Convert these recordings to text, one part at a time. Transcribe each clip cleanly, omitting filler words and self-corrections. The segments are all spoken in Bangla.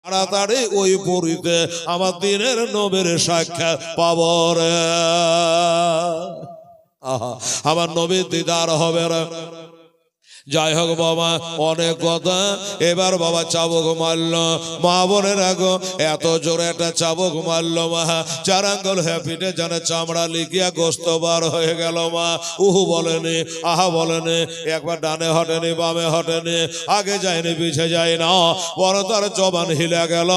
তাড়াতাড়ি ওই পুরীতে আমার দিনের নবীর সাক্ষাৎ পাবো রে। আমার নবীর দিদার হবে রে। যাই হোক বাবা, অনেক কথা। এবার বাবা চাবুক মারল। মা বোনের আগো এত জোরে একটা চাবুক মারল মা, 4 আঙ্গুল পিঠে জানে চামড়া লিখিয়া গোস্ত বার হয়ে গেল মা। উহু বলেনি, আহা বলেনি, একবার ডানে হটেনি, বামে হটেনি, আগে যায়নি, পিছে যায় না, বড় তার জবান হিলে গেল।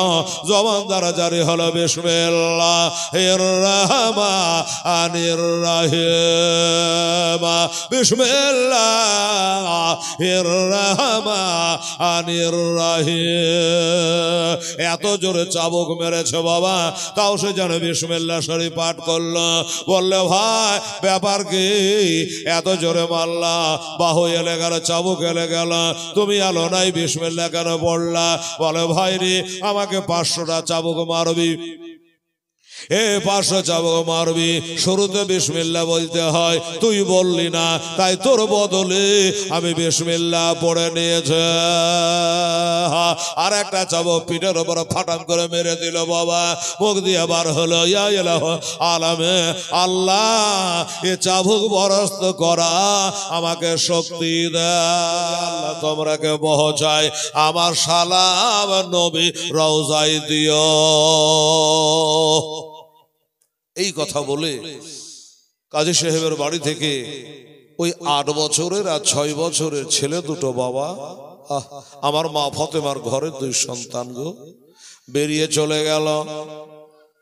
জবান দ্বারা জারি হলো বিসমিল্লাহির রহমানির রহিম, বিসমিল্লাহ এত জোরে চাবুক মেরেছে বাবা, তাও সে যেন বিসমিল্লাহ শরীফ পাঠ করলো। বললে ভাই ব্যাপার কি, এত জোরে মারলা, বাহু এলে গেল, চাবুক এলে গেল, তুমি আলো নাই, বিসমিল্লাহ কেন পড়লা? বলে ভাই রে, আমাকে 500টা চাবুক মারবি, 500 চাবুক মারবি, শুরুতে বিসমিল্লাহ বলতে হয়, তুই বললি না, তাই তোর বদলে আমি বিসমিল্লাহ পড়ে নিয়েছে। আর একটা চাবুক পিঠের উপর ফাটাম করে মেরে দিল বাবা। মুখ দিয়ে বার হলো, ইয়া ইলাহু আলামে আল্লাহ, এ চাবুক বরস্ত করা আমাকে শক্তি দে আল্লাহ, তোমরাকে পৌঁছায় আমার সালাম নবী রওজায় দিও। এই কথা বলে কাজী সাহেবের বাড়ি থেকে ওই 8 বছরের আর 6 বছরের ছেলে দুটো বাবা, আমার মা ফতেমার ঘরের 2 সন্তান গো, বেরিয়ে চলে গেল।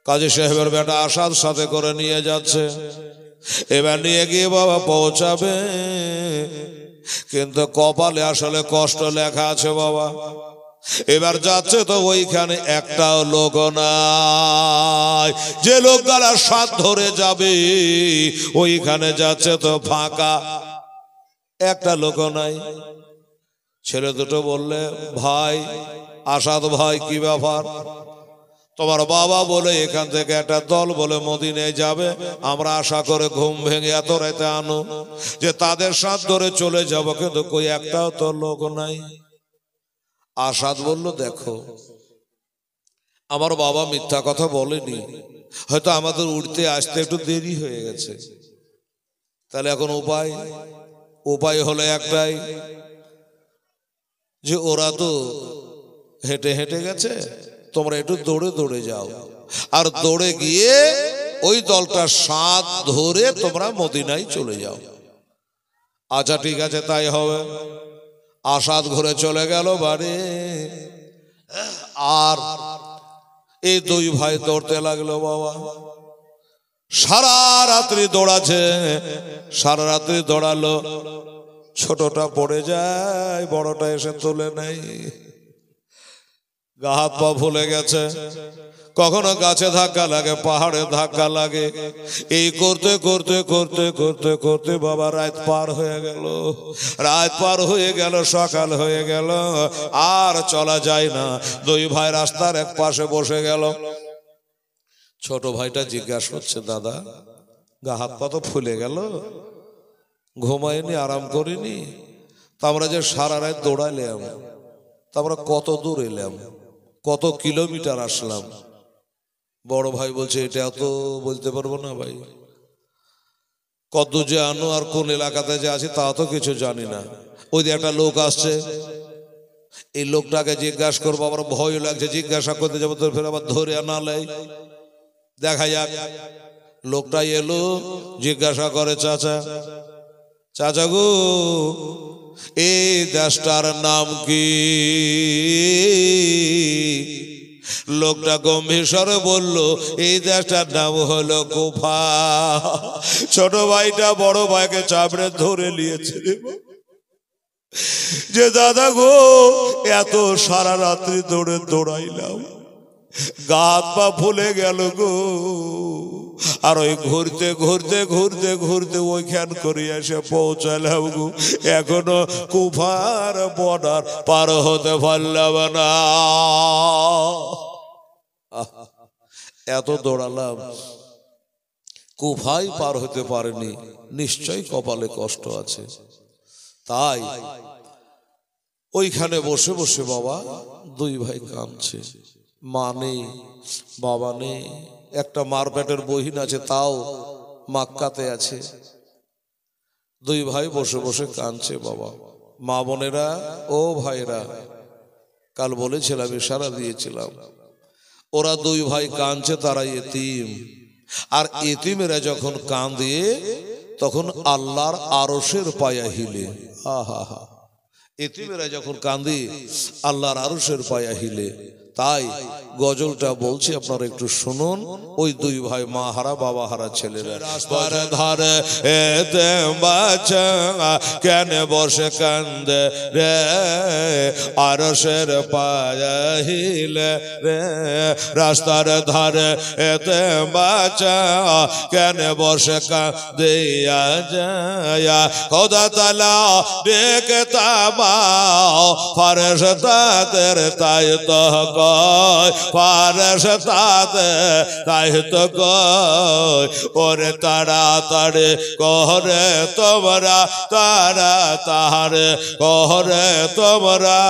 কাজী সাহেবের বেটা আসাদ সাথে করে নিয়ে যাচ্ছে। এবার নিয়ে গিয়ে বাবা পৌঁছাবে, কিন্তু কপালে আসলে কষ্ট লেখা আছে বাবা। এবার যাচ্ছে তো ওইখানে একটাও লোক নাই, যে লোকগুলা সাথ ধরে যাবে ওইখানে যাচ্ছে তো ফাঁকা, একটা লোক নাই। ছেলে দুটো বললে, ভাই আসাদ ভাই, কি ব্যাপার? তোমার বাবা বলে এখান থেকে একটা দল বলে মদিনায় যাবে, আমরা আশা করে ঘুম ভেঙে এত রাতে আনো যে তাদের সাথ ধরে চলে যাব, কিন্তু কই একটাও তো লোক নাই। আসাদ বলল, দেখো আমার বাবা মিথ্যা কথা বলেনি, হয়তো আমাদের উঠতে আসতে একটু দেরি হয়ে গেছে, তাহলে এখন উপায় হলো একটাই, যে ওরা তো হেঁটে হেঁটে গেছে, তোমরা একটু দৌড়ে দৌড়ে যাও, আর দৌড়ে গিয়ে ওই দলটার সাথ ধরে তোমরা মদিনায় চলে যাও। আচ্ছা ঠিক আছে, তাই হবে। আসাদ ঘুরে চলে গেল বাড়ি, আর এই 2 ভাই দৌড়তে লাগলো বাবা। সারা রাত্রি দৌড়াচ্ছে, সারা রাত্রি দৌড়ালো, ছোটটা পড়ে যায়, বড়টা এসে তুলে নেই, গা হাত পা ভুলে গেছে, কখনো গাছে ধাক্কা লাগে, পাহাড়ে ধাক্কা লাগে, এই করতে করতে করতে করতে করতে বাবা রাত পার হয়ে গেল। রাত পার হয়ে গেল, সকাল হয়ে গেল, আর চলা যায় না। 2 ভাই রাস্তার এক পাশে বসে গেল। ছোট ভাইটা জিজ্ঞাসা করছে, দাদা গা হাত পা তো ফুলে গেল, ঘুমাইনি, আরাম করিনি, তা আমরা যে সারা রাত দৌড়াইলাম, তা আমরা কত দূর এলাম, কত কিলোমিটার আসলাম? বড় ভাই বলছে, এটা তো বলতে পারবো না ভাই, কত যে আনো আর কোন এলাকাতে যে আছি তা তো কিছু জানি না। ওই যে একটা লোক আসছে, এই লোকটাকে জিজ্ঞাসা করবো, আমার ভয় লাগছে, জিজ্ঞাসা করতে যাবো তো ফের আবার ধরে আনা লাই। দেখা যাক। লোকটা এলো, জিজ্ঞাসা করে, চাচা গো এই দেশটার নাম কি? লোকটা গম্ভীর স্বরে বলল, এই দেশটার নাম হলো কুফা। ছোট ভাইটা বড় ভাইকে চাপড়ে ধরে নিয়েছে, যে দাদা গো এত সারা রাত্রি দৌড়াইলাম, গা হাত পা ফুলে গেল গো, আর ওই ঘুরতে ঘুরতে ঘুরতে ঘুরতে ওইখান করে এসে পৌঁছালাম গো, এখনো কুফার বর্ডার পার হতে পারলাম না। এত দৌড়ালাম, কুফাই পার হতে পারেনি, নিশ্চয় কপালে কষ্ট আছে। তাই ওইখানে বসে বসে বাবা দুই ভাই কাঁদছে। মা নেই, বাবা নেই, একটা মার পেটের বহিন আছে, তাও মাক্কাতে আছে। দুই ভাই বসে বসে কাঁদছে বাবা। মা বোনেরা, ও ভাইরা, কাল বলেছিলাম, ইশারা দিয়েছিলাম, ওরা দুই ভাই কাঁদছে, তারা এতিম। আর এতিমেরা যখন কাঁদে তখন আল্লাহর আরশের পায়া হিলে। আহা হা, এতিমেরা যখন কাঁদে আল্লাহর আরশের পায়া হিলে। তাই গজলটা বলছি, আপনারা একটু শুনুন। ওই দুই ভাই মা হারা বাবা হারা ছেলেরা রাস্তার ধারে এতে বাচ্চা কেন বসে কান্দে রে, আরশের পায়া হিলে রে। রাস্তার ধারে এতে বাচ্চা কেন বসে কান্দে যায়, খোদা তাআলা দেখতা মাও ফেরেশতাদের তাই তো ফারেশতাতে তাই তো কয়, ওরে তাড়াতাড়ি করে তোমরা, তাড়াতাড়ি করে তোমরা,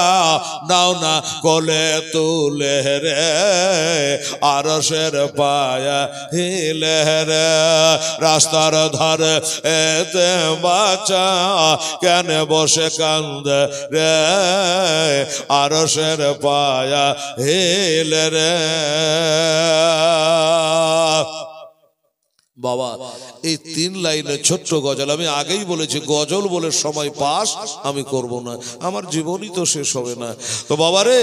নাও না কোলে তুলে রে, আরশের পায়া হিলে রে। রাস্তার ধারে এতে বাচ্চা কেন বসে কান্দে রে, আরশের পায়া হিলে রে। বাবা এই তিন লাইনের ছোট্ট গজল, আমি আগেই বলেছি গজল বলে সময় পাস আমি করব না, আমার জীবনই তো শেষ হবে না। তো বাবারে,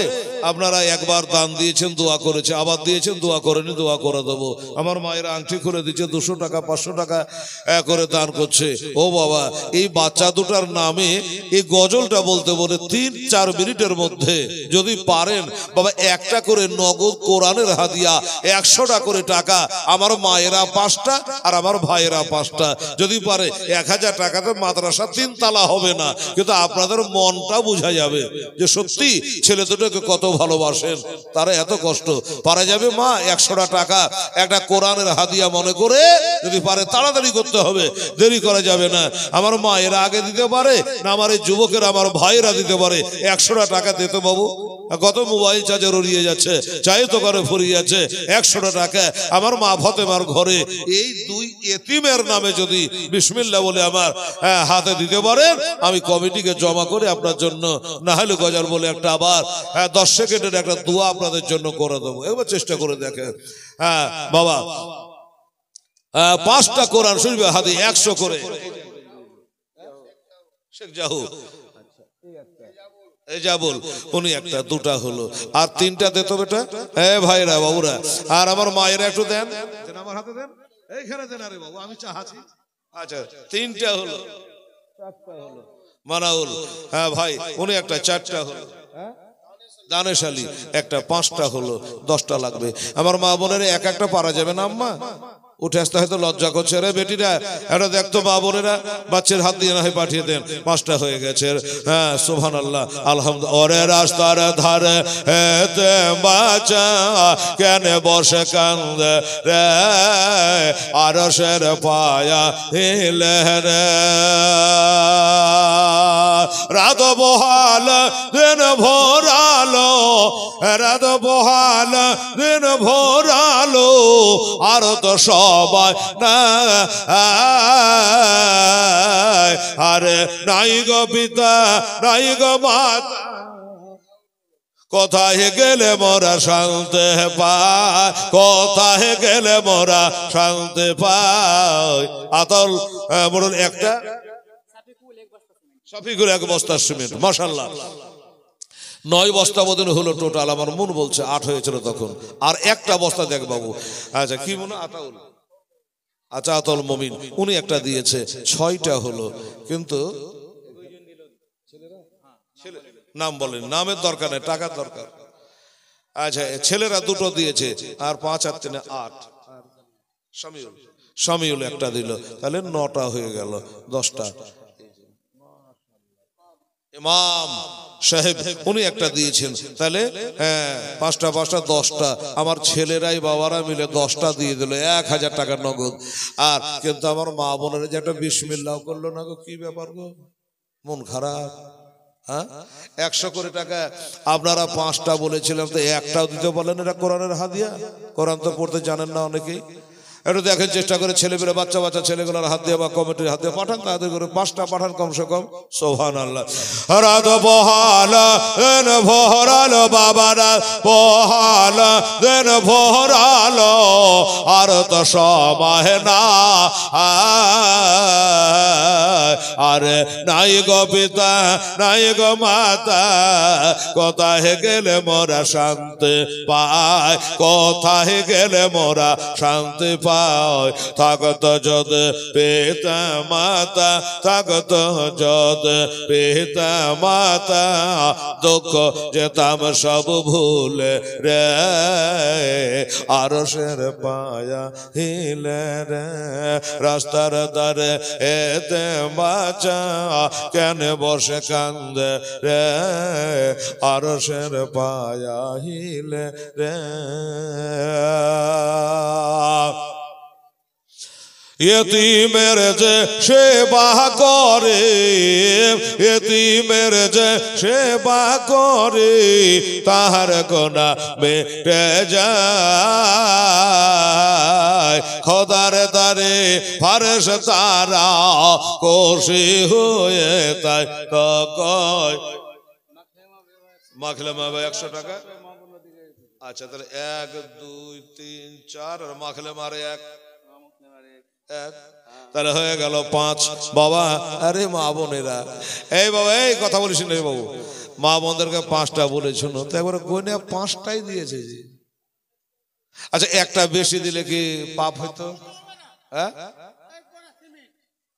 আপনারা একবার দান দিয়েছেন, দোয়া করেছে, আবার দিয়েছেন, দোয়া করেনি, দোয়া করে দেবো। আমার মায়ের আংটি করে দিচ্ছে, 200 টাকা 500 টাকা করে দান করছে। ও বাবা, এই বাচ্চা দুটার নামে এই গজলটা বলতে বলে 3-4 মিনিটের মধ্যে যদি পারেন বাবা, একটা করে নগদ কোরআনের হাদিয়া, 100টা করে টাকা, আমার মায়েরা 5টা আর আমার ভাইয়েরা 5টা, যদি পারে 1000 টাকাতে মাদ্রাসা 3 তালা হবে না, কিন্তু আপনাদের মনটা বোঝা যাবে যে সত্যি ছেলে দুটোকে কত ভালোবাসেন, তারা এত কষ্ট। পারা যাবে মা 100টা টাকা একটা কোরআনের হাদিয়া মনে করে, যদি পারে তাড়াতাড়ি করতে হবে, দেরি করা যাবে না। আমার মা এরা আগে দিতে পারে না, আমার এই যুবকেরা আমার ভাইয়েরা দিতে পারে, 100টা টাকা দিতে বাবু। কত মোবাইল চার্জার উড়িয়ে যাচ্ছে, চাই তো করে ফুরিয়ে যাচ্ছে, 100টা টাকা আমার মা ফতেমার ঘরে এই দুই এতিমের নামে যদি বিসমিল্লাহ বলে আমার হাতে দিতে পারেন, আমি কমিটিকে জমা করে আপনার জন্য না হলে গজল বলে একটা আবার 10 সেকেন্ডের একটা দোয়া আপনাদের জন্য করে দেবো। একবার চেষ্টা করে দেখেন। হ্যাঁ বাবা, 5টা কোরআন শরীফ হাতে 100 করে। শেখ জাহু এজাবুল উনি একটা, 2টা হলো, আর 3টা দিত বেটা। ভাইরা বাবুরা, আর আমার মায়েরা একটু দেন, আমার হাতে দেন, এইখানে দেন। আরে বাবু আমি চাহাছি। আচ্ছা 3টা হলো, 4টা হলো। মানাউল, হ্যাঁ ভাই উনি একটা, 4টা হলো। দানেশ আলী একটা, 5টা হলো, 10টা লাগবে। আমার মা বোনের এক একটা পারা যাবে না আম্মা, উঠে আসতে হয়তো লজ্জা করছে। রে বেটিরা এটা দেখতো, মা বোনেরা বাচ্চার হাত দিয়ে না হয় পাঠিয়ে দেন, 5টা হয়ে গেছে। হ্যাঁ সুবহানাল্লাহ, আলহামদুলিল্লাহ। ওরে রাস্তার ধারে হেতে বাচ্চা কেন বসে কান্দে রে, আরশের পায়া হিলে রে। রাত বহাল দিন ভোরালো, রাত বহাল দিন ভোরালো, আর তো সবাই না, আরে নাই গো পিতা নাই গো মাতা, কোথায় গেলে মোরা শান্তি পাই, কোথায় গেলে মোরা শান্তি পাই। আতল বলুন একটা, শফিকুল 1 বস্তা সিমেন্ট, মাশাআল্লাহ 9 বস্তা বোধন হলো টোটাল। আমার মন বলছে 8 হয়েছিল তখন, আর একটা বস্তা দেখ বাবু। আচ্ছা কি মনে, আতাউল, আচ্ছা আতাউল মমিন উনি একটা দিয়েছে, 6টা হলো। কিন্তু নাম বলেন, নামের দরকার নেই, টাকার দরকার। আচ্ছা ছেলেরা 2টো দিয়েছে, আর 5 আর 3 8। শামিউল একটা দিল, তাহলে 9টা হয়ে গেল, 10টা। ইমাম সাহেব উনি একটা দিয়েছেন, তাহলে 5টা 5টা 10টা। আমার ছেলেরাই বাবারা মিলে 10টা দিয়ে দিল, 1000 টাকা নগদ। আর কিন্তু আমার মা বোনের যে একটা বিসমিল্লাহ করলো না গো, কি ব্যাপার গো, মন খারাপ। হ্যাঁ 100 কোটি টাকা আপনারা 5টা বলেছিলেন তো একটাও দিতে বলেন এটা কোরআনের হাদিয়া কোরআন তো পড়তে জানেন না অনেকেই একটু দেখেন চেষ্টা করে ছেলেমেয়ে বাচ্চা বাচ্চা ছেলেগুলোর হাত দিয়ে বা কমিটির হাত দিয়ে পাঠান তাদের করে 5টা পাঠান কমসে কম সুবহানাল্লাহ রাত বহালা দেন ভরালো বাবারা বহালা দেন ভরালো আর তো সময় না আরে নাই গো পিতা নাই গো মাতা কোথায় গেলে মোরা শান্তি পায় কোথায় গেলে মোরা শান্তি পায় থাকত যদি পিতা মাতা থাকত যদি পিতা মাতা দুঃখ যেতাম সব ভুলে রে আরশের পায়া হিলে রে রাস্তার ধারে এতে বাঁচা কেন বসে কান্দে রে আরশের পায়া হিলে রে यतीमेर जे सेवा करे यतीमेर जे सेवा करे ताहार गुनाह मिटे जाय खुदार दारे फरिश्तारा खुशी हुए ताई तो कय माखलेमा 100 টাকা আচ্ছা তাহলে 1 2 3 4 আর মাখলেমারে 1 তাহলে হয়ে গেল 5 বাবা আরে মা বোনেরা এই বাবা এই কথা বলিস না বাবু মা বোনদেরকে 5টা বলেছিল তো একবার গোনে 5টাই দিয়েছে জি আচ্ছা একটা বেশি দিলে কি পাপ হতো হ্যাঁ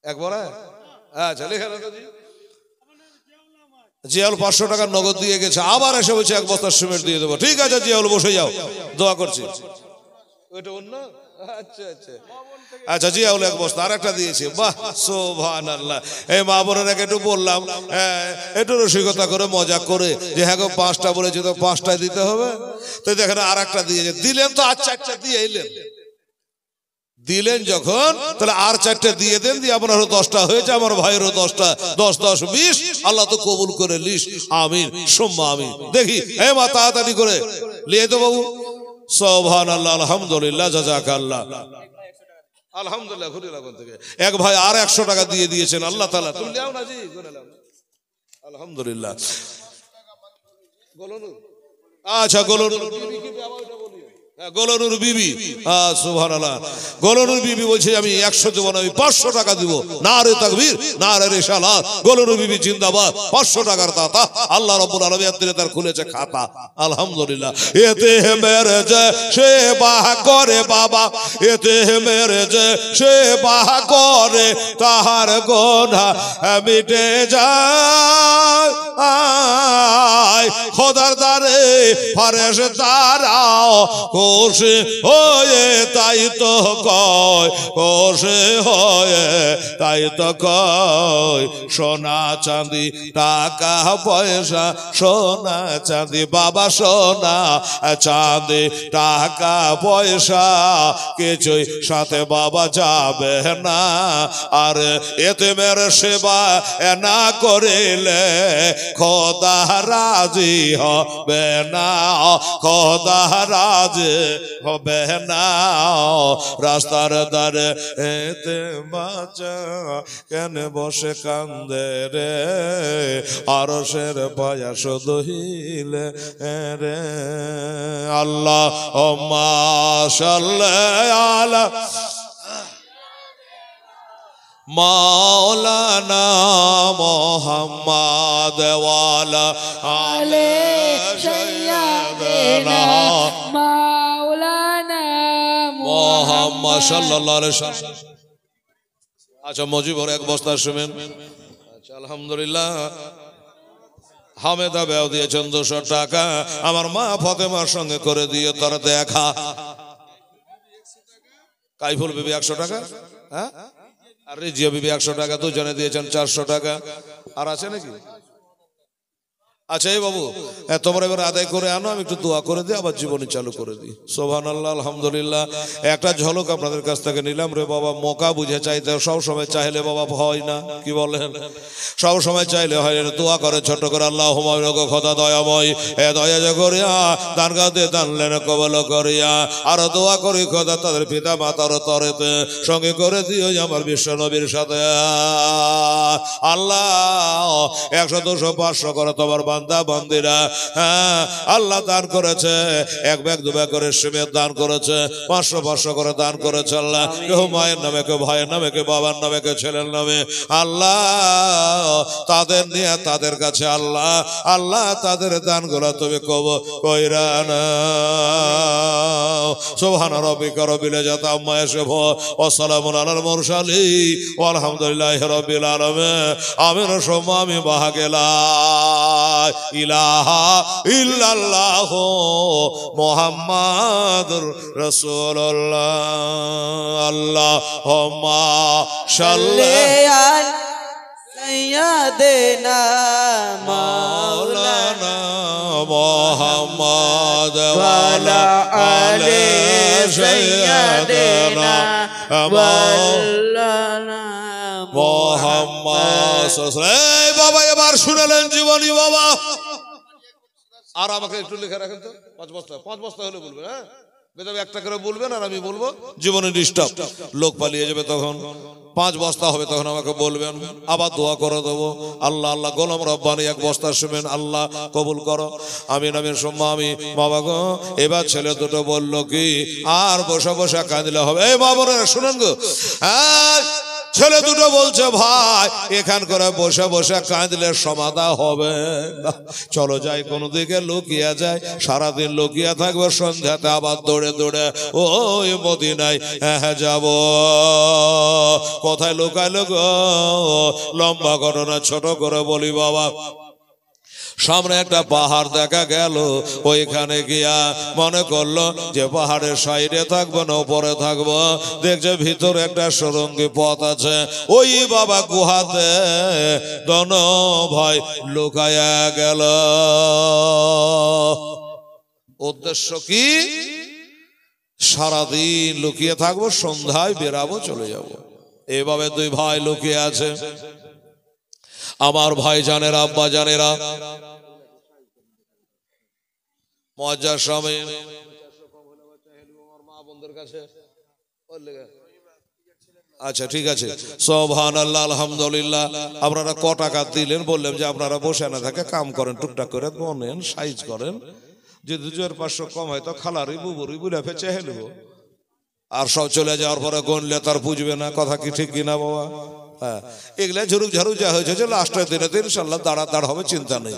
একবার আচ্ছা লিখে রাখো জি জিয়াউল 500 টাকা নগদ দিয়ে গেছে আবার এসে বলছে এক বস্তা সিমেন্ট দিয়ে দেবো ঠিক আছে জিয়াউল বসে যাও দোয়া করছি ওইটা অন্য আচ্ছা আচ্ছা আচ্ছা জিয়াউল এক বস্তা আরেকটা দিয়েছে বাহ সুবহানাল্লাহ এই মা বোনেরাকে একটু বললাম একটু রসিকতা করে মজা করে যে হ্যাঁ গো 5টা বলেছে তো 5টাই দিতে হবে তো দেখেন আরেকটা দিয়েছে দিলেন তো আর 4টা দিয়ে এলেন দিলেন যখন তাহলে আর 4টা দিয়ে দেন দিয়ে আপনারও 10টা হয়েছে আমার ভাইয়েরও 10টা 10 10 20 আল্লাহ তো কবুল করে লিস আমিন সুম্মা আমিন দেখি এই মা তাড়াতাড়ি করে নিয়ে তো বাবু সুবহানাল্লাহ আলহামদুলিল্লাহ জাযাকাল্লাহ আলহামদুলিল্লাহ ঘুরে লাগন থেকে এক ভাই আর 100 টাকা দিয়ে দিয়েছেন আল্লাহ তাআলা তুমি নাও না জি গুনে নাও আলহামদুলিল্লাহ গোলনুর আচ্ছা গোলনুর বিবি কি বাবা ওটা বলিও হ্যাঁ গোলনুর বিবি সুবহানাল্লাহ গোলনুর বিবি বলছে আমি 100 দেব না আমি 500 টাকা দেব নারে তাকবীর নারে রিসালাত গোলনুর বিবি জিন্দাবাদ 500 টাকার দাতা আল্লাহ রাব্বুল আলামিন তার খুলেছে খাতা আলহামদুলিল্লাহ এতে মেরে যে সেবা করে বাবা এতে মেরে যে সেবা করে তাহার গুনাহ মিটে যায় খোদার দারে ফেরেশতারাও খুশি হয়ে তাই তো কয় খুশি হয়ে তাই তো কয় সোনা চাঁদি টাকা পয়সা সোনা চাঁদি বাবা সোনা চাঁদি টাকা পয়সা কিছুই সাথে বাবা যাবে না আর এতিমের সেবা না করিলে খোদা রাজি হবে না খোদা রাজি হবে না রাস্তার ধারে এতে বাঁচা কেন বসে কান্দে রে আরশের পায়া শুধু হিলে রে আল্লাহুম্মা সাল্লি আলা মাওলানা মুহাম্মদ ওয়ালা আলে সাইয়্যিদানা মাওলানা মুহাম্মদ সাল্লাল্লাহু আলাইহি ওয়াসাল্লাম আচ্ছা মজিবর এক বস্তা সিমেন্ট আচ্ছা আলহামদুলিল্লাহ হামেদা বেও দিয়েছেন 200 টাকা আমার মা ফাতেমার সঙ্গে করে দিয়ে তার দেখা কাইফুল বিবি 100 টাকা হ্যাঁ আর রিজিয়া বিবি 100 টাকা দুজনে দিয়েছেন 400 টাকা আর আছে নাকি আচ্ছা এই বাবু তোমরা এবার আদায় করে আনো, আমি একটু দোয়া করে দিই, আবার জীবনী চালু করে দিই। সুবহানাল্লাহ, আলহামদুলিল্লাহ। একটা ঝলক আপনাদের কাছ থেকে নিলাম রে বাবা। মৌকা বুঝে চাইতে সব সময় চাইলে বাবা হয় না, কি বলেন? সব সময় চাইলে হয় না। দোয়া করে ছোট করে, আল্লাহুম্মা খোদা দয়াময়, এ দয়া যে করিয়া দান গাতে দানলেন কবল করিয়া। আর দোয়া করি খোদা তাদের পিতা মাতার তরেতে সঙ্গে করে দিও আমার বিশ্ব নবীর সাথে। আল্লাহ 100 200 500 করে তোমার বান্দা বান্দিরা হ্যাঁ আল্লাহ দান করেছে, 1 ব্যাগ 2 ব্যাগ করে সিমেন্ট দান করেছে, 500 500 করে দান করেছে। আল্লাহ কেউ মায়ের নামে, কেউ ভাইয়ের নামে, কেউ বাবার নামে, কেউ ছেলের নামে। আল্লাহ তাদের নিয়ে তাদের কাছে আল্লাহ আল্লাহ তাদের দানগুলো তুমি কইরা নাও। সুবহানা রাব্বিকা রাব্বিল ইজ্জাতি আম্মা ইয়াসিফুন ওয়া সালামুন আলাল মুরসালিন ওয়া আলহামদুলিল্লাহি রাব্বিল আলামিন। আমিন। আমি বাহাগেলা ইলাহা ইল্লাল্লাহ মুহাম্মাদুর রাসূলুল্লাহ। আল্লাহুম্মা সাল্লি আলা সাইয়্যিদিনা মাওলানা মুহাম্মাদ ওয়া আলা আলি সাইয়্যিদিনা মাওলানা মুহাম্মদ। এই বাবা এবার শুনলেন জীবনী বাবা। আর আমাকে একটু লিখে রাখেন তো, 5 বস্তা হলে বলবেন। হ্যাঁ বেদবে একটা করে বলবেন আর আমি বলবো, জীবনে ডিস্টার্ব, লোক পালিয়ে যাবে তখন। 5 বস্তা হবে তখন আমাকে বলবেন, আবার দোয়া করে দেবো। আল্লাহ আল্লাহ গোলাম রব্বানি 1 বস্তা শুনেন, আল্লাহ কবুল করো। আমিন আমিন সুম্মা আমিন। বাবা গো এবার ছেলে দুটো বললো কি আর বসে বসে কাঁদলে হবে? এই বাবা শুনেন গো, হ্যাঁ ছেলে দুটো বলছে ভাই এখান করে বসে বসে কাঁদলে সমাধা হবে না, চলো যাই কোনো দিকে লুকিয়ে যায়। সারাদিন লুকিয়ে থাকবে, সন্ধ্যাতে আবার দৌড়ে দৌড়ে ওই মদিনায় যাব। কোথায় লুকাইলো গো? লম্বা ঘটনা ছোট করে বলি বাবা। সামনে একটা পাহাড় দেখা গেল, ওইখানে গিয়া মনে করলো যে পাহাড়ের সাইডে থাকবো না উপরে থাকবো। দেখছে ভিতরে একটা সুরঙ্গি পথ আছে, ওই বাবা গুহাতে দোনো ভাই লুকায়া গেল। উদ্দেশ্য কি? সারাদিন লুকিয়ে থাকবো, সন্ধ্যায় বেরাবো, চলে যাব। এভাবে 2 ভাই লুকিয়ে আছে। আমার ভাই জানেরা, আব্বা জানেরা, মজার সময় আচ্ছা ঠিক আছে। সুবহানাল্লাহ, আলহামদুলিল্লাহ। আপনারা ক টাকা দিলেন? বললেন যে আপনারা বসে না থাকে কাম করেন, টুকটাক করে বনেন, সাইজ করেন। যদি 2-500 কম হয় তো খালারি বুবুরি বুলে ফেচে হেলব। আর সব চলে যাওয়ার পরে গনলে তার বুঝবে না, কথা কি ঠিক কিনা বাবা? হ্যাঁ এগুলা ঝুরুক ঝাড়ুক যা হয়েছে লাস্টের দিনে ইনশাল্লাহ দাঁড় হবে, চিন্তা নেই।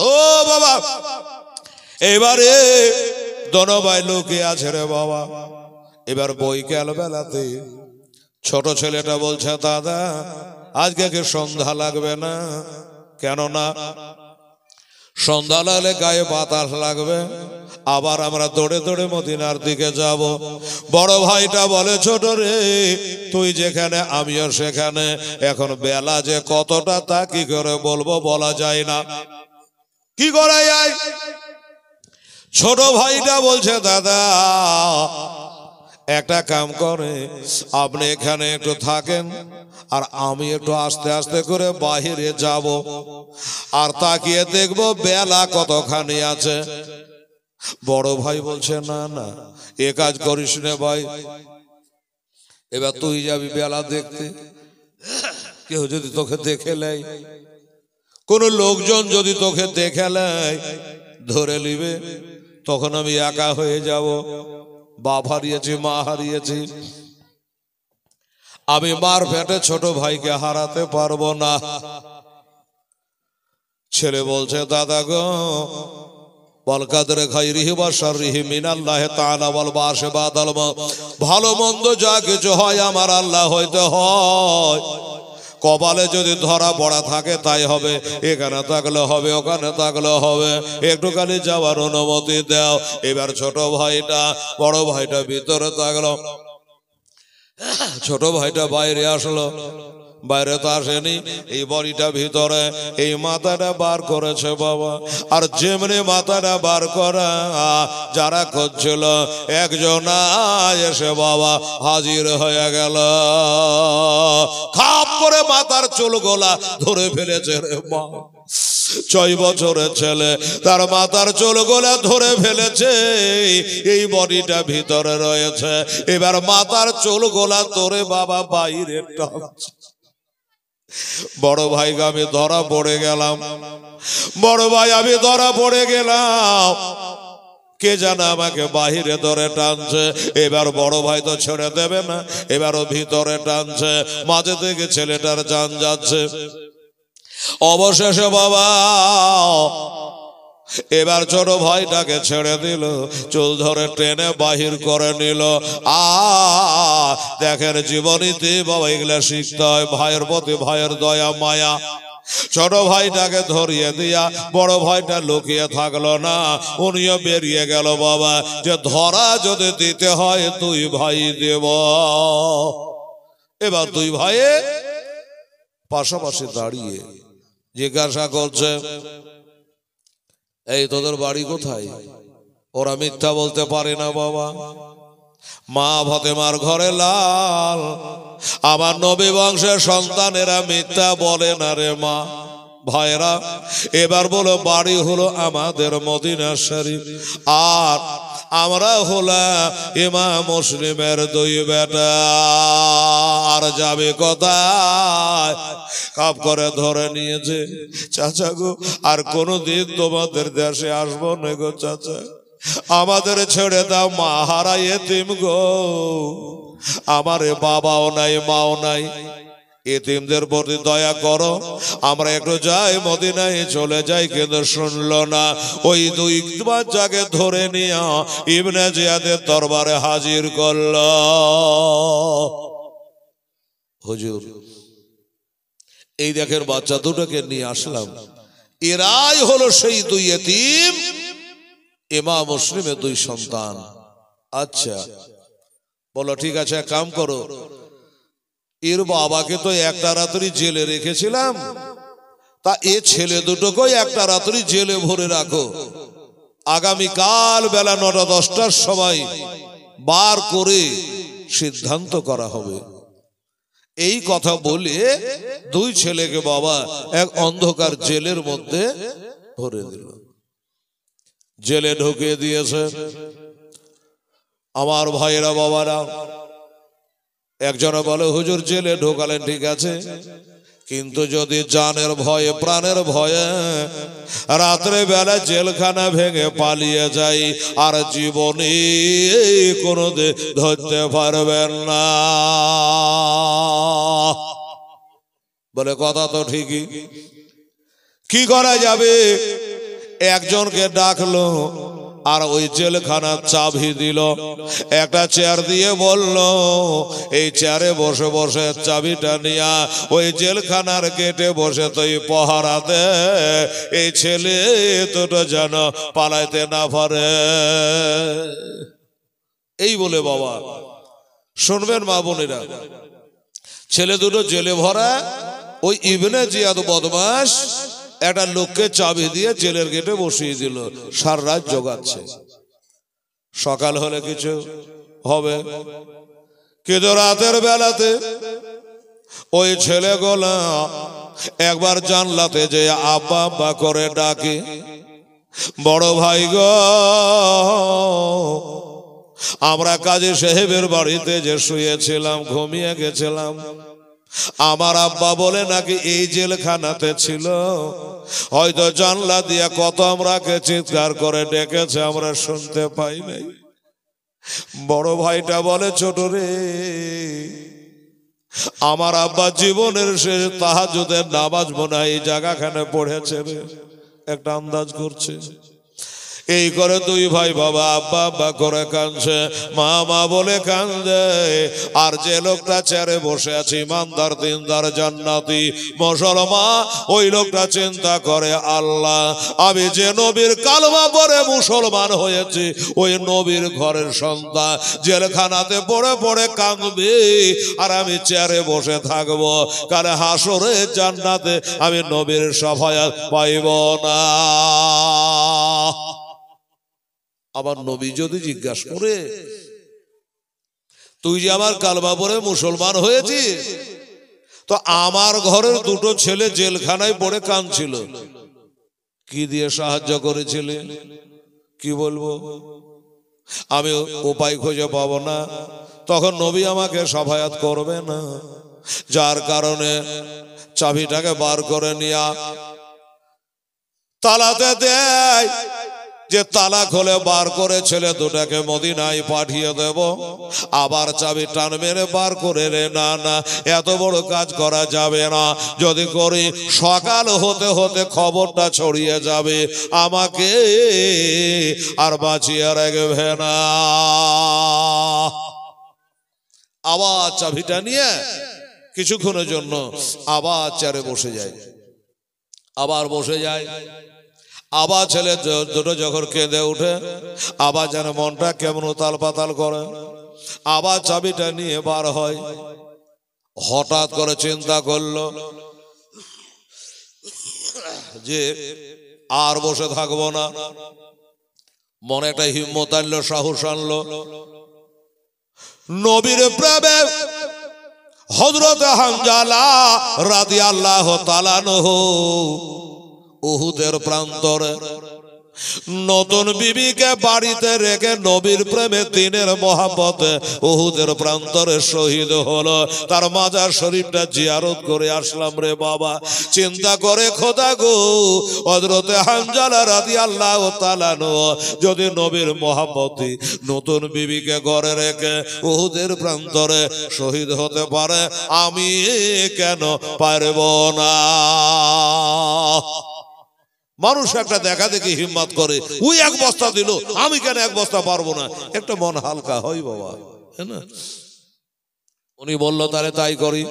ও বাবা এবারে দোনো ভাই লোকে আছে রে বাবা। এবার বৈকাল বেলাতে ছোট ছেলেটা বলছে দাদা আজকে কি সন্ধ্যা লাগবে না? কেন না? সন্ধ্যা লাগলে গায়ে বাতাস লাগবে, আবার আমরা দৌড়ে দৌড়ে মদিনার দিকে যাব। বড় ভাইটা বলে ছোট রে তুই যেখানে আমিও সেখানে, এখন বেলা যে কতটা তা কি করে বলবো, বলা যায় না। কি করা যায়? ছোট ভাইটা বলছে দাদা একটা কাম করে আপনি এখানে একটু থাকেন, আর আমি একটু আস্তে আস্তে করে বাহিরে যাব, আর তাকিয়ে দেখবো বেলা কতখানি আছে। বড় ভাই বলছে না না এ কাজ করিস না ভাই, এবার তুই যাবি বেলা দেখতে। কেউ যদি তোকে দেখে নেয়, কোন লোকজন যদি তোকে দেখে নেয় ধরে নিবে, তখন আমি একা হয়ে যাব। বাপ হারিয়েছি, মা হারিয়েছি, আমি মার পেটে ছোট ভাইকে হারাতে পারবো না। ছেলে বলছে দাদা গো বল কাদরে খাইরিহি ওয়া শাররিহি মিনাল্লাহি তাআলা ওয়াল বাসে বাদাল মাউত, ভালো মন্দ যা কিছু হয় আমার আল্লাহ হইতে হয়। কপালে যদি ধরা পড়া থাকে তাই হবে, এখানে থাকলে হবে, ওখানে থাকলে হবে, একটুখানি যাওয়ার অনুমতি দাও। এবার ছোট ভাইটা বড় ভাইটা ভিতরে থাকলো, ছোট ভাইটা বাইরে আসলো। বাইরে তো আসেনি, এই বডিটা ভিতরে এই মাথাটা বার করেছে বাবা। আর যেমনি মাথাটা বার করা যারা করছিল একজন এসে বাবা হাজির হয়ে গেল, খাপ করে মাথার চুলগুলা ধরে ফেলেছে রে মা। 6 বছরের ছেলে তার মাথার চুলগুলা ধরে ফেলেছে, এই বডিটা ভিতরে রয়েছে। এবার মাথার চুলগুলা ধরে বাবা বাইরে টানছে। বড় ভাই আমি ধরা পড়ে গেলাম, বড় ভাই আমি ধরা পড়ে গেলাম। কে জানে আমাকে বাহিরে ধরে টানছে। এবার বড় ভাই তো ছেড়ে দেবে না, এবারও ভিতরে টানছে। মাঝে থেকে ছেলেটার জান যাচ্ছে। অবশেষে বাবা এবার ছোট ভাইটাকে ছেড়ে দিল, চুল ধরে টেনে বাহির করে নিল। দেখেন জীবনীতে বাবা এগুলা শিখতে হয়, ভাইয়ের প্রতি ভাইয়ের দয়া মায়া। ছোট ভাইটাকে ধরিয়ে দিয়া বড় ভাইটা লুকিয়ে থাকলো না, উনিও বেরিয়ে গেল বাবা, যে ধরা যদি দিতে হয় 2 ভাই দেব। এবার 2 ভাইয়ে পাশাপাশি দাঁড়িয়ে জিজ্ঞাসা করছে, এই তোদের বাড়ি কোথায়? ওরা মিথ্যা বলতে পারে না বাবা। মা ফাতেমার ঘরে লাল, আমার নবী বংশের সন্তানেরা মিথ্যা বলে না রে মা। ভাইরা এবার বলো, বাড়ি হলো আমাদের মদিনা শরীফ, আর আমরা হলাম ইমাম মুসলিমের 2 বেটা। আর যাবে কোথায়? কাপ করে ধরে নিয়েছে। চাচা গো, আর কোনদিন তোমাদের দেশে আসবো না গো চাচা, আমাদের ছেড়ে দাও, মা হারা এতিম গো, আমারে বাবাও নাই মাও নাই, এতিমদের প্রতি দয়া করো, আমরা একটু যাই মদিনায় চলে যাই। কিন্তু শুনলো না। ওই 2 বাচ্চাকে ধরে নিয়ে ইবনে জিয়াদের দরবারে হাজির করল। হুজুর এই দেখেন বাচ্চা দুটোকে নিয়ে আসলাম, এরাই হলো সেই 2 এতিম, ইমাম মুসলিমের 2 সন্তান। আচ্ছা বলো ঠিক আছে, এক কাম করো, এর বাবাকে তো একটা রাত্রি জেলে রেখেছিলাম, তা এ ছেলে দুটোকেই একটা রাত্রি জেলে ভরে রাখো, আগামীকাল বেলা 9টা-10টার সময় বার করে সিদ্ধান্ত করা হবে। এই কথা বলে 2 ছেলেকে বাবা এক অন্ধকার জেলের মধ্যে ভরে দিল, জেলে ঢুকিয়ে দিয়েছে। আমার ভাইয়েরা বাবারা, একজনে বলে হুজুর জেলে ঢোকালেন ঠিক আছে, কিন্তু যদি জানের ভয়ে প্রাণের ভয়ে রাত্রে বেলা জেলখানা ভেঙে পালিয়ে যাই, আর জীবনে কোনোদিন ধরতে পারবেন না। বলে কথা তো ঠিকই, কি করা যাবে? একজনকে ডাকলো আর ওই জেলখানার চাবি দিল, একটা চেয়ার দিয়ে বলল এই চেয়ারে বসে বসে চাবিটা নিয়া ওই জেলখানার গেটে বসে তুই পহারা দে, এই ছেলে দুটো যেন পালাইতে না পারে। এই বলে বাবা শুনবেন মা বোনেরা, ছেলে দুটো জেলে ভরা, ওই ইবনে জিয়াদ বদমাশ একটা লোককে চাবি দিয়ে জেলের গেটে বসিয়ে দিল, সারা রাত জোগাচ্ছে। সকাল হলে কিছু হবে, কিন্তু রাতের বেলাতে ওই ছেলেগুলা একবার জানলাতে যে আব্বা আব্বা করে ডাকে, বড় ভাই গো আমরা কাজী সাহেবের বাড়িতে যে শুয়েছিলাম, ঘুমিয়ে গেছিলাম, আমার আব্বা বলে নাকি এই জেলখানাতে ছিল, হয়তো জানলা দিয়া কত আমরাকে চিৎকার করে ডেকেছে, আমরা শুনতে পাই নাই। বড় ভাইটা বলে ছোট রে, আমার আব্বা জীবনের শেষ তাহাজ্জুদের নামাজ মনে হয় এই জায়গাখানে পড়েছে রে, একটা আন্দাজ করছে। এই করে দুই ভাই বাবা আব্বা আব্বা করে কাঁদছে, মা মা বলে কাঁদে। আর যে লোকটা চেয়ারে বসে আছে ইমানদার দিনদার জান্নাতি মুসলমান, ওই লোকটা চিন্তা করে আল্লাহ আমি যে নবীর কালমা পড়ে মুসলমান হয়েছি, ওই নবীর ঘরের সন্তান জেলখানাতে পড়ে পড়ে কাঁদবে, আর আমি চেয়ারে বসে থাকবো, কালে হাসরে জান্নাতে আমি নবীর শাফায়াত পাইব না। আবার নবী যদি জিজ্ঞাসা করে তুই যে আমার কালমা পড়ে মুসলমান হয়েছিস, তো আমার ঘরের দুটো ছেলে জেলখানায় পড়ে কাঁদছিল, কি দিয়ে সাহায্য করেছিলে? কি বলবো? আমি উপায় খুঁজে পাবো না, তখন নবী আমাকে শাফায়াত করবে না। যার কারণে চাবিটাকে বার করে নিয়া তালাতে দেয়, যে তালা খুলে বার করে ছেলে দুটাকে মদিনায় পাঠিয়ে দেব। আবার চাবি টান মেরে বার করে রে, না না এত বড় কাজ করা যাবে না, যদি করি সকাল হতে হতে খবরটা ছড়িয়ে যাবে, আমাকে আর বাঁচিয়ে রাখবে না। আবার চাবিটা নিয়ে কিছুক্ষণের জন্য আবার চেয়ারে বসে যায়, আবার বসে যায়। আবার ছেলে দুটো যখন কেঁদে উঠে, আবার যেন মনটা কেমন উতাল পাতাল করে, আবার চাবিটা নিয়ে বার হয়। হঠাৎ করে চিন্তা করলো যে আর বসে থাকবো না, মনে একটা হিম্মত আনলো, সাহস আনলো। নবীর প্রেমে হযরত হানজালা রাদিয়াল্লাহু তাআলা আনহু উহুদের প্রান্তরে নতুন বিবিকে বাড়িতে রেখে নবীর প্রেমে দিনের মহব্বতে উহুদের প্রান্তরে শহীদ হলো। তার মাজার শরীফটা জিয়ারত করে আসলাম রে বাবা। চিন্তা করে খোদা গো, হযরত হানজালা রাদিয়াল্লাহু তাআলা যদি নবীর মহব্বতে নতুন বিবিকে ঘরে রেখে উহুদের প্রান্তরে শহীদ হতে পারে, আমি কেন পারব না? মানুষ একটা দেখা দেখি হিম্মত করে, ওই এক বস্তা দিল, আমি কেন এক বস্তা পারবো না? একটা মন হালকা হয় বাবা, হ্যাঁ না? উনি বললো তাহলে তাই করি,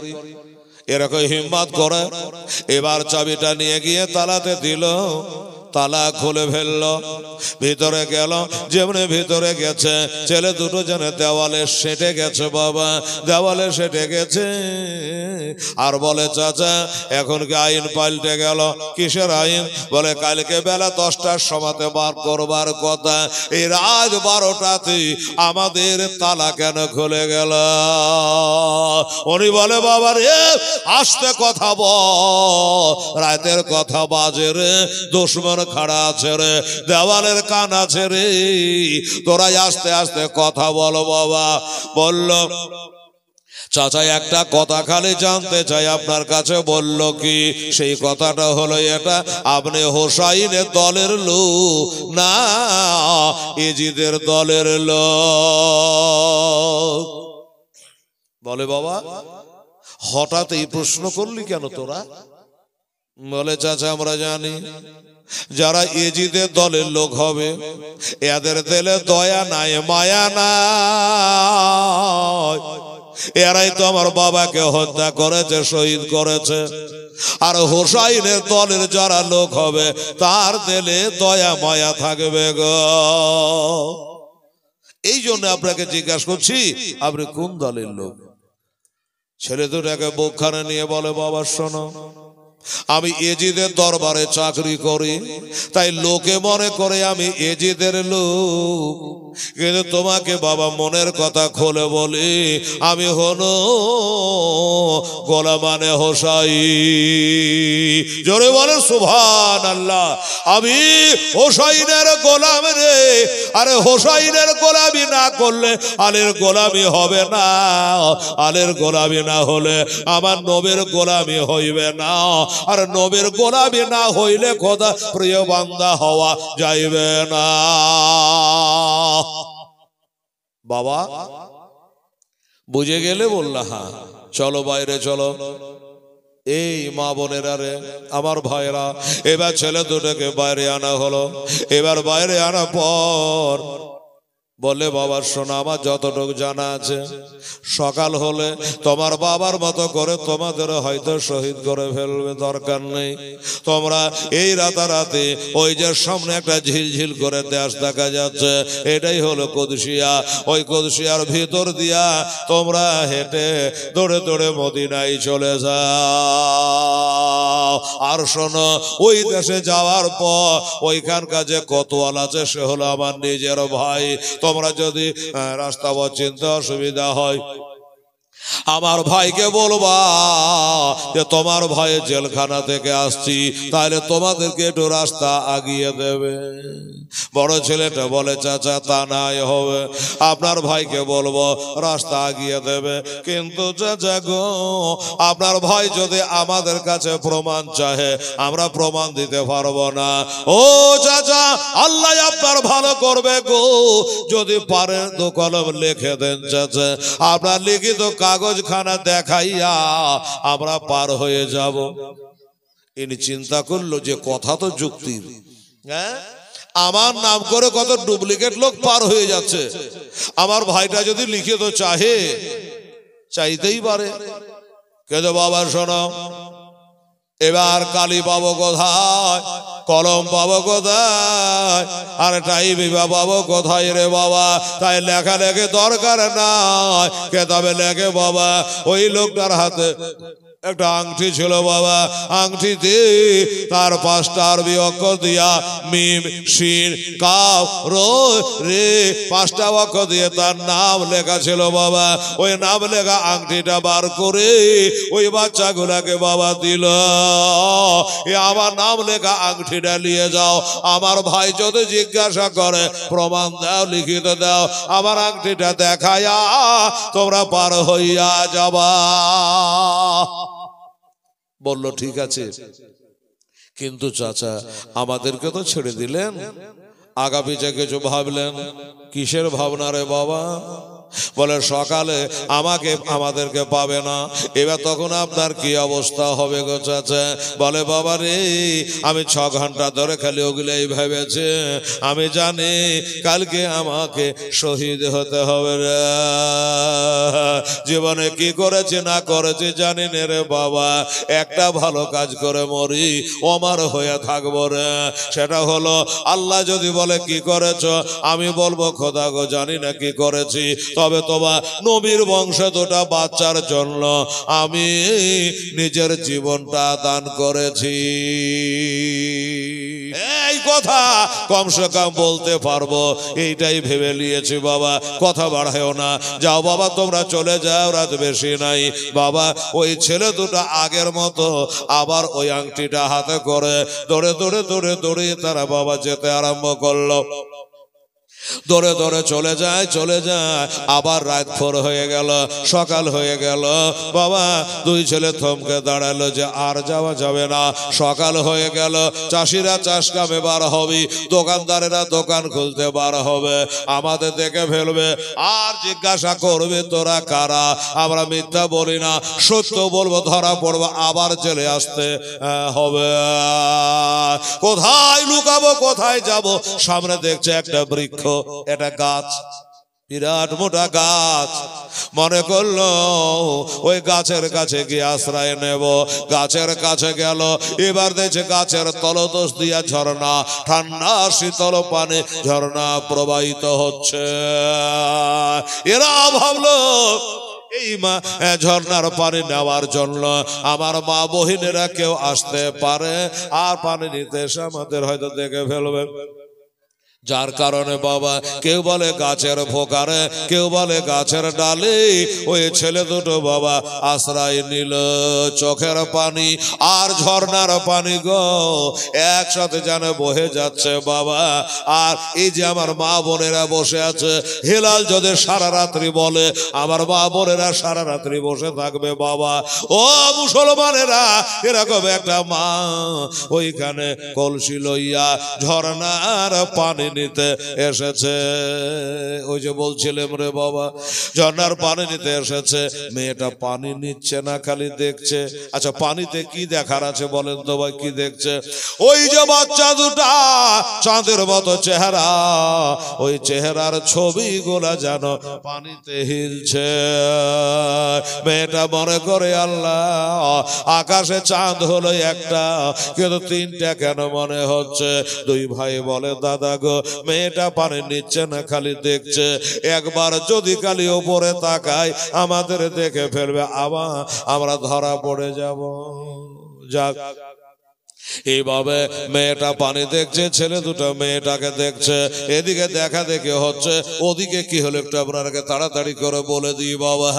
এরকম হিম্মত করে। এবার চাবিটা নিয়ে গিয়ে তালাতে দিল, তালা খুলে ফেললো, ভিতরে গেল। যেমনি ভিতরে গেছে, ছেলে দুটো যেন দেওয়ালে সেটে গেছে বাবা, দেওয়ালে সেটে গেছে। আর বলে চাচা এখন কি আইন পাল্টে গেল? কিসের আইন? বলে কালকে বেলা 10টার সময়তে বার করবার কথা, এই রাত 12টাতে আমাদের তালা কেন খুলে গেল? উনি বলে বাবা রে আস্তে কথা বল, রাতের কথা বাজে রে, দুশমন খাড়া আছে রে, দেওয়ালের কান আছে রে, তোরাই আস্তে আস্তে কথা বলো বাবা। বলল চাচা একটা কথা খালি জানতে চাই আপনার কাছে। বলল কি? সেই কথাটা হলো এটা, আপনি হোসাইনের দলের লোক না ইজিদের দলের লোক? বলে বাবা হঠাৎ এই প্রশ্ন করলি কেন তোরা? বলে চাচা আমরা জানি যারা ইজিদের দলের লোক হবে এদের দিলে দয়া নাই মায়া নাই, এরাই তো আমার বাবাকে হত্যা করেছে, শহীদ করেছে। আর হোসাইনের দলের যারা লোক হবে তার দিলে দয়া মায়া থাকবে গো। এই জন্য আপনাকে জিজ্ঞাসা করছি আপনি কোন দলের লোক? ছেলে দুটাকে বুকখানে নিয়ে বলে বাবা শোনো, আমি এজিদের দরবারে চাকরি করি, তাই লোকে মনে করে আমি এজিদের লোক, কিন্তু তোমাকে বাবা মনের কথা খুলে বলি, আমি হলো গোলামানে হোসাই। জোরে বলেন সুবহানাল্লাহ। আমি হোসাইনের গোলাম রে। আরে হোসাইনের গোলামি না করলে আলীর গোলামি হবে না, আলীর গোলামি না হলে আমার নবীর গোলামি হইবে না, আর নবীর গোলামি না হইলে খোদা প্রিয় বান্দা হওয়া যাইবে না। বাবা বুঝে গেলে বললা হ্যাঁ চলো বাইরে চলো। এই মা বোনেরা রে, আমার ভাইরা, এবার ছেলে দুটোকে বাইরে আনা হলো। এবার বাইরে আনার পর বলে, বাবা শোনো, আমার যতটুকু জানা আছে, সকাল হলে তোমার বাবার মতো করে তোমাদের হয়তো শহীদ করে ফেলবে, দরকার নেই। তোমরা এই রাতারাতি ওই যে সামনে একটা ঝিলঝিল করে দেশ দেখা যাচ্ছে, এটাই হলো কুদসিয়া। ওই কুদসিয়ার ভিতর দিয়া তোমরা হেঁটে দৌড়ে দৌড়ে মদিনায় চলে যাও। আর শোনো, ওই দেশে যাওয়ার পর ওইখানকার যে কোতোয়াল আছে, সে হলো আমার নিজের ভাই। তোমরা যদি রাস্তা চিনতে অসুবিধা হয়, আমার ভাইকে বলবা যে তোমার ভাই জেলখানা থেকে আসছি, তাহলে তোমাদেরকে একটু রাস্তা আগিয়ে দেবে। বড় ছেলেটা বলে, চাচা তা নাই হবে, আপনার ভাইকে বলবো রাস্তা আগিয়ে দেবে, কিন্তু চাচা গো, আপনার ভাই যদি আমাদের কাছে প্রমাণ চাহে, আমরা প্রমাণ দিতে পারবো না। ও চাচা, আল্লাহ আপনার ভালো করবে গো, যদি পারেন তো কলম লিখে দেন চাচা, আপনার লিখিত কাগজ খানা দেখাইয়া আমরা পার হয়ে যাব। ইনি চিন্তা করলো যে কথা তো যুক্তির, হ্যাঁ, আমার নাম করে কত ডুপ্লিকেট লোক পার হয়ে যাচ্ছে, আমার ভাইটা যদি লিখিত চাহে, চাইতেই পারে। কিন্তু বাবা শোনো, এবার কালি পাবো কোথায়, কলম পাবো কোথায়, আর টাইপি পাবো কোথায় রে বাবা? তাই লেখা লেখে দরকার নাই, কেতাবে লেখে বাবা। ওই লোকটার হাতে একটা আংটি ছিল বাবা, আংটিতে তার 5টা আরবি অক্ষর দিয়া মিম শিন কাফ রো রে 5টা অক্ষর দিয়ে তার নাম লেখা ছিল বাবা। ওই নাম লেখা আংটিটা বার করে ওই বাচ্চাগুলাকে বাবা দিল, এ আমার নাম লেখা আংটিটা নিয়ে যাও, আমার ভাই যদি জিজ্ঞাসা করে প্রমাণ দাও, লিখিত দাও, আমার আংটিটা দেখায়া তোমরা পার হইয়া যাবা। বলল ঠিক আছে, কিন্তু চাচা আমাদেরকে তো ছেড়ে দিলেন, আগা পিছে কিছু ভাবলেন? কিসের ভাবনা রে বাবা? বলে সকালে আমাদেরকে পাবে না, এবার তখন আপনার কি অবস্থা হবে গো চাচা? বলে বাবা রে, আমি 6 ঘন্টা ধরে খালি ওগুলোই ভেবেছে, আমি জানি কালকে আমাকে শহীদ হতে হবে রে, জীবনে কি করেছে না করেছে জানি না রে বাবা, একটা ভালো কাজ করে মরি, ওমর হয়ে থাকবো রে। সেটা হলো, আল্লাহ যদি বলে কি করেছ, আমি বলবো খোদা গো জানি না কি করেছি, তবে তোমার নবীর বংশ 2টা বাচ্চার জন্য আমি নিজের জীবনটা দান করেছি। এই কথা কমসে কম বলতে পারবো, এইটাই ভেবে নিয়েছি বাবা, কথা বাড়ায়ও না, যাও বাবা তোমরা চলে যাও, রাত বেশি নাই। বাবা ওই ছেলে 2টা আগের মতো আবার ওই আংটিটা হাতে করে দৌড়ে দৌড়ে দৌড়ে দৌড়ে তারা বাবা যেতে আরম্ভ করলো। দৌড়ে দৌড়ে চলে যায়, আবার রাত 4 হয়ে গেল, সকাল হয়ে গেল। বাবা 2 ছেলে থমকে দাঁড়ালো যে আর যাওয়া যাবে না, সকাল হয়ে গেল, চাষিরা চাষ কামে বার হবে, দোকানদারেরা দোকান খুলতে বার হবে, আমাদের দেখে ফেলবে, আর জিজ্ঞাসা করবে তোরা কারা? আমরা মিথ্যা বলি না, সত্য বলবো, ধরা পড়বো, আবার জেলে আসতে হবে। কোথায় লুকাবো, কোথায় যাব? সামনে দেখছে একটা বৃক্ষ, এটা গাছ, বিরাট মোটা গাছ। মনে করলো ওই গাছের কাছে গিয়ে আশ্রয় নেব, গাছের কাছে গেল, এবার দেখছে গাছের তলদেশ দিয়া ঝর্ণা, ঠান্ডা শীতল পানি ঝর্ণা প্রবাহিত হচ্ছে। এরা ভাবলো এই ঝর্ণার পানি নেওয়ার জন্য আমার মা বহিনেরা কেউ আসতে পারে, আর পানি নিতে এসে আমাদের হয়তো দেখে ফেলবে। যার কারণে বাবা কেউ বলে গাছের ফোকারে, কেউ বলে গাছের ডালে, ওই ছেলে 2টো বাবা আশ্রয় নিল। চোখের পানি আর ঝর্ণার পানি গো একসাথে যেন বহে যাচ্ছে বাবা। আর এই যে আমার মা বোনেরা বসে আছে, হেলাল যদি সারা রাত্রি বলে, আমার মা বোনেরা সারা রাত্রি বসে থাকবে বাবা। ও মুসলমানেরা, এরকম একটা মা ওইখানে কলসি লইয়া ঝর্ণার পানি নিতে এসেছে। ওই যে বলছিলাম রে বাবা, ঝর্ণার পানি নিতে এসেছে, মেয়েটা পানি নিচ্ছে না, খালি দেখছে। আচ্ছা পানিতে কি দেখার আছে বলেন তো ভাই, কি দেখছে? ওই যে বাচ্চা দুটা চাঁদের মতো চেহারা, ওই চেহারার ছবিগুলা যেন পানিতে হিলছে। মেয়েটা মনে করে আল্লাহ, আকাশে চাঁদ হলো একটা, কিন্তু তিনটা কেন মনে হচ্ছে? দুই ভাই বলে দাদা গো, মেয়েটা পানি নিচ্ছে না, খালি দেখছে। একবার যদি খালি ওপরে তাকাই আমাদের দেখে ফেলবে, আমরা ধরা পড়ে যাব। যাক, এইভাবে মেয়েটা পানি দেখছে, ছেলে দুটো মেয়েটাকে দেখছে। এদিকে দেখা দেখে হচ্ছে, ওদিকে কি হলো একটু আপনাকে তাড়াতাড়ি করে বলে দিই বাবা।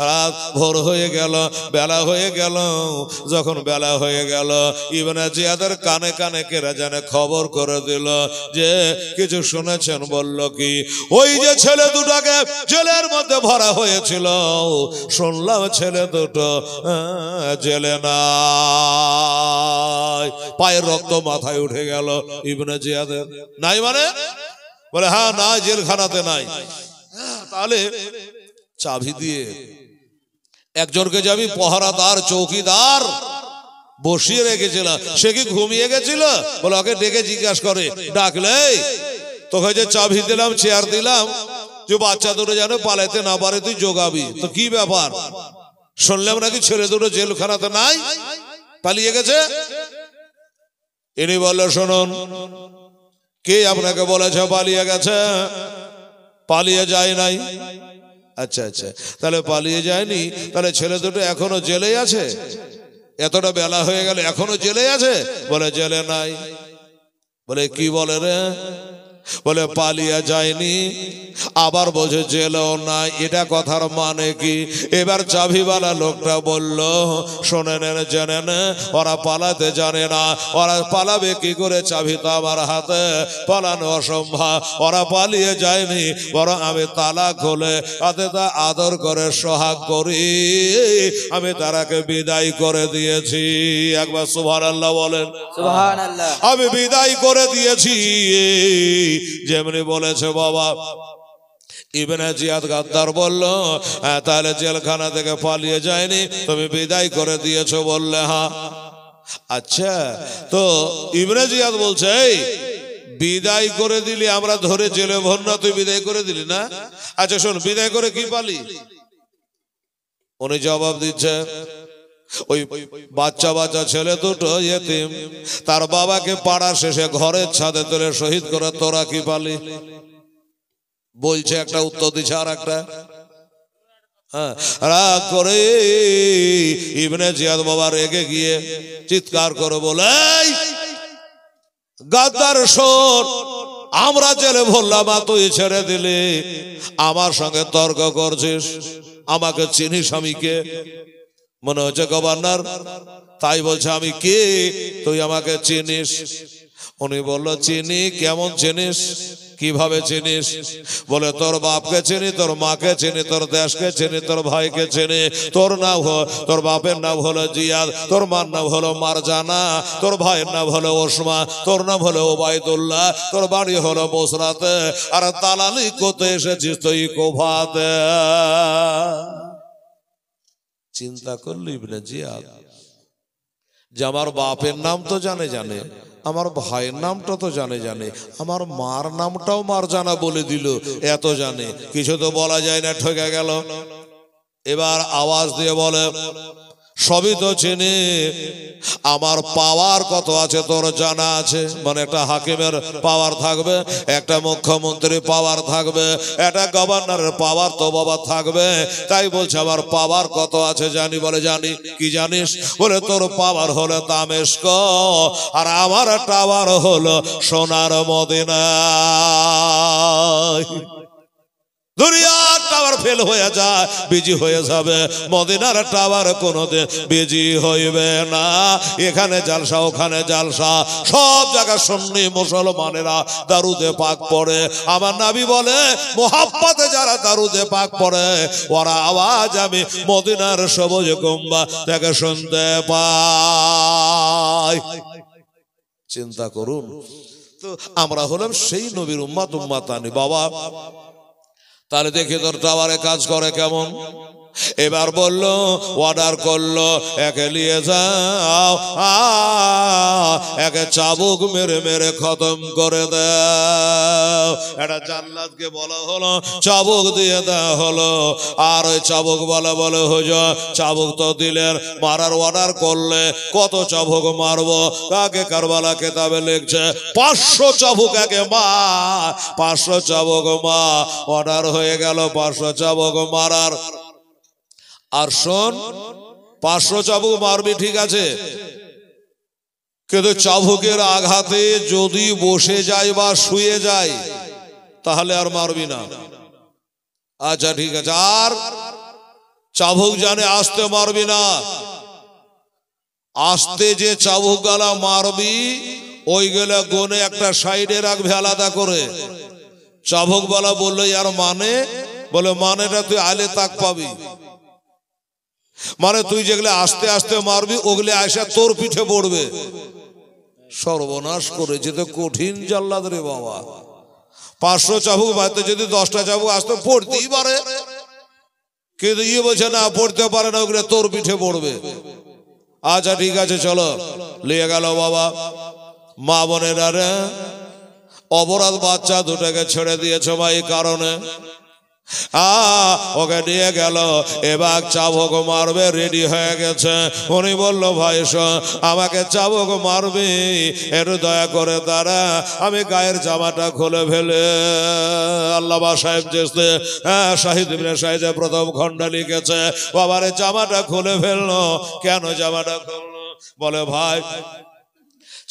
রাত ভোর হয়ে গেল, বেলা হয়ে গেল। যখন বেলা হয়ে গেল, ইবনে জিয়াদের কানে কানে কেরা জানে খবর করে দিল যে কিছু শুনেছেন। বলল কি, ওই যে ছেলে দুটাকে জেলের মধ্যে ভরা হয়েছিল, শুনলাম ছেলে দুটো জেলে না। পায়ের রক্ত মাথায় উঠে গেল ইবনে জিয়াদের। নাই মানে? বলে হ্যাঁ, না, জেলখানাতে নাই। তাহলে চাবি দিয়ে একজনকে যাবি পহরাদার চৌকিদার বসিয়ে রেখেছিল, সে কি ঘুমিয়ে গেছিল? বলে ওকে ডেকে জিজ্ঞাসা করে, ডাকলে তোকে যে চাবি দিলাম, চেয়ার দিলাম, যে বাচ্চা দুটো যেন পালাইতে না পারে তুই জোগাবি, তো কি ব্যাপার? শুনলাম নাকি ছেলে দুটো জেলখানাতে নাই, পালিয়ে গেছে। ইনি বলল, শুনুন, কে আপনাকে বলেছে পালিয়ে গেছে? পালিয়ে যায় নাই। আচ্ছা আচ্ছা, তাহলে পালিয়ে যায়নি, তাহলে ছেলে দুটো এখনো জেলে আছে? এতটা বেলা হয়ে গেল এখনো জেলে আছে? বলে জেলে নাই। বলে কি বলে রে? বলে পালিয়ে যায়নি, আবার বোঝে জেলেও নাই। এটা কথার মানে কি? এবার চাবিওয়ালা লোকটা বলল, শোনেন জেনেন, ওরা পালাতে জানে না। ওরা পালাবে কি করে? চাবি তো আমার হাতে, পালানো অসম্ভব। ওরা পালিয়ে যায়নি, বরং আমি তালা খুলে তাতে তা আদর করে সোহাগ করি, আমি তারাকে বিদায় করে দিয়েছি। একবার সুবহানাল্লাহ বলেন। সুবহানাল্লাহ। আমি বিদায় করে দিয়েছি। যেমনি বলেছে বাবা। ইবনে জিয়াদ গাদ্দার বলল, হ্যাঁ, তাহলে জেলখানা থেকে পালিয়ে যায়নি, তুমি বিদায় করে দিয়েছো? বললে হ্যাঁ। আচ্ছা, তো ইবনে জিয়াদ বলছে, এই বিদায় করে দিলি, আমরা ধরে জেলে ভর না, তুই বিদায় করে দিলি না? আচ্ছা শোন, বিদায় করে কি পালি? উনি জবাব দিচ্ছে, ওই বাচ্চা বাচ্চা ছেলে দুটো ইয়েতিম, তার বাবাকে পাড়া শেষে ঘরের ছাদে তুলে শহীদ করে, তোরা কি পালি? বলছে একটা, উত্তর দিচ্ছে আর একটা। রাগ করে ইবনে জিয়াদ বাবা রেগে গিয়ে চিৎকার করে বলে, গাদ্দার শোন, আমরা জেলে ভরলাম, তুই ছেড়ে দিলি, আমার সঙ্গে তর্ক করছিস, আমাকে চিনিস আমি কে? মনে হচ্ছে গভর্নর, তাই বলছে আমি কে, তুই আমাকে চিনিস? উনি বলল, চিনি। কেমন চিনিস? কিভাবে চিনিস? বলে, তোর বাপকে চিনি, তোর মাকে চিনি, তোর দেশকে চিনি, তোর ভাইকে চিনি। তোর নাম তোর বাপের নাম হলো জিয়াদ, তোর মার নাম হলো মারজানা, তোর ভাইয়ের নাম হলো ওসমা, তোর নাম হলো ওবায়দুল্লাহ, তোর বাড়ি হলো বসরাতে, আর দালালি করতে এসেছিস তুই কোভাতে। চিন্তা করলি ইবনে জিয়াদ যে আমার বাপের নাম তো জানে, আমার ভাইয়ের নামটা তো জানে, আমার মার নামটাও মারজানা বলে দিল, এত জানে, কিছু তো বলা যায় না, ঠকে গেল। এবার আওয়াজ দিয়ে বলে, সবই তো চিনি, আমার পাওয়ার কত আছে তোর জানা আছে? মানে একটা হাকিমের পাওয়ার থাকবে, একটা মুখ্যমন্ত্রী পাওয়ার থাকবে, একটা গভর্নরের পাওয়ার তো বাবা থাকবে। তাই বলছে আমার পাওয়ার কত আছে জানি। বলে জানি। কি জানিস? বলে তোর পাওয়ার হলো দামেস্ক, আর আমার টাওয়ার হলো সোনার মদিনা। দুনিয়ার টাওয়ার ফেল হয়ে যায়, বিজি হয়ে যাবে, মদিনার টাওয়ার কোনোদিন বিজি হইবে না। এখানে জালসা, ওখানে জালসা, সব জায়গায় সুন্নি মুসলমানেরা দারুদে পাক পড়ে। আমার নবী বলে, মোহাব্বতে যারা দারুদে পাক পড়ে, ওরা আওয়াজ আমি মদিনার সবুজ গম্বা থেকে শুনতে পাই। চিন্তা করুন, কিন্তু আমরা হলাম সেই নবীর উম্মত উম্মাতানি বাবা। তাহলে দেখি তোর টাওয়ারে কাজ করে কেমন। এবার বললো অর্ডার করলো একে নিয়ে যাও, একে চাবুক মেরে মেরে খতম করে দাও। এটা জান্নাতকে বলা হলো, চাবুক দিয়ে দেওয়া হলো। আর ওই চাবুক বলে বলে হুজুর চাবুক তো দিলেন, মারার অর্ডার করলে কত চাবুক মারবো? কাকে কারবালা কেতাবে লিখছে 500 চাবুক একে মার, 500 চাবুক মা। অর্ডার হয়ে গেল 500 চাবুক মারার। আর শোন 500 চাবুক মারবি ঠিক আছে, কিন্তু চাবুকের আঘাতে যদি বসে যায় বা শুয়ে যায় তাহলে আর মারবি না। আচ্ছা ঠিক আছে। আর চাবুক জানে আসতে মারবি না, আসতে যে চাবুক গালা মারবি ওইগুলা গনে একটা সাইডে রাখবে আলাদা করে। চাবুক বালা বললো আর মানে, বলে মানেটা তুই আলে তাক পাবি, মানে তুই যেগুলো আস্তে আস্তে মারবি ওগুলো আসা তোর পিঠে পড়বে। সর্বনাশ করেছে তো, কঠিন জাল্লাদ রে বাবা। 500 চাবুক মারতে যদি 10টা চাবুক আসতে পড়তেই পারে, কিন্তু বলছে না পড়তে পারে না, ওগুলো তোর পিঠে পড়বে। আচ্ছা ঠিক আছে চলো, নিয়ে গেল বাবা। মা বোনেরা রে, অপরাধ বাচ্চা দুটাকে ছেড়ে দিয়েছে ভাই এই কারণে। ওকে নিয়ে গেল, এবার চাবুক মারবে, রেডি হয়ে গেছে। উনি বললো ভাই আমাকে চাবুক মারবি, একটু দয়া করে দাঁড়া, আমি গায়ের জামাটা খুলে ফেলে। আল্লামা সাহেব জেসে শাহিদ ইবনে শাহিদে প্রথম খণ্ড লিখেছে, বাবারে জামাটা খুলে ফেললো। কেন জামাটা খুললো? বলে ভাই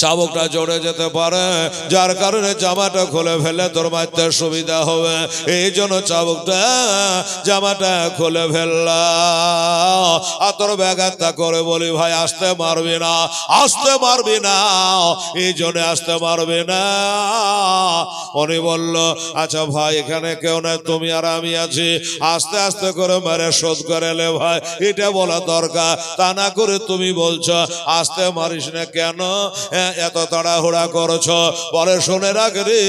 চাবুকটা জড়ে যেতে পারে, যার কারণে জামাটা খুলে ফেলে তোর মারতে সুবিধা হবে, এই জন্য চাবুকটা জামাটা খুলে ফেললাম। আর তোর ব্যাঘাতটা করে বলি ভাই আসতে মারবি না, আসতে মারবি না, এই জন্য আসতে মারবি না। উনি বলল আচ্ছা ভাই এখানে কেউ নাই, তুমি আর আমি আছি, আস্তে আস্তে করে মেরে শোধ করে এলে ভাই, এটা বলা দরকার। তা না করে তুমি বলছো আসতে মারিস না কেন, এত তাড়াহুড়া করছ? বলে শুনে রাখ রে,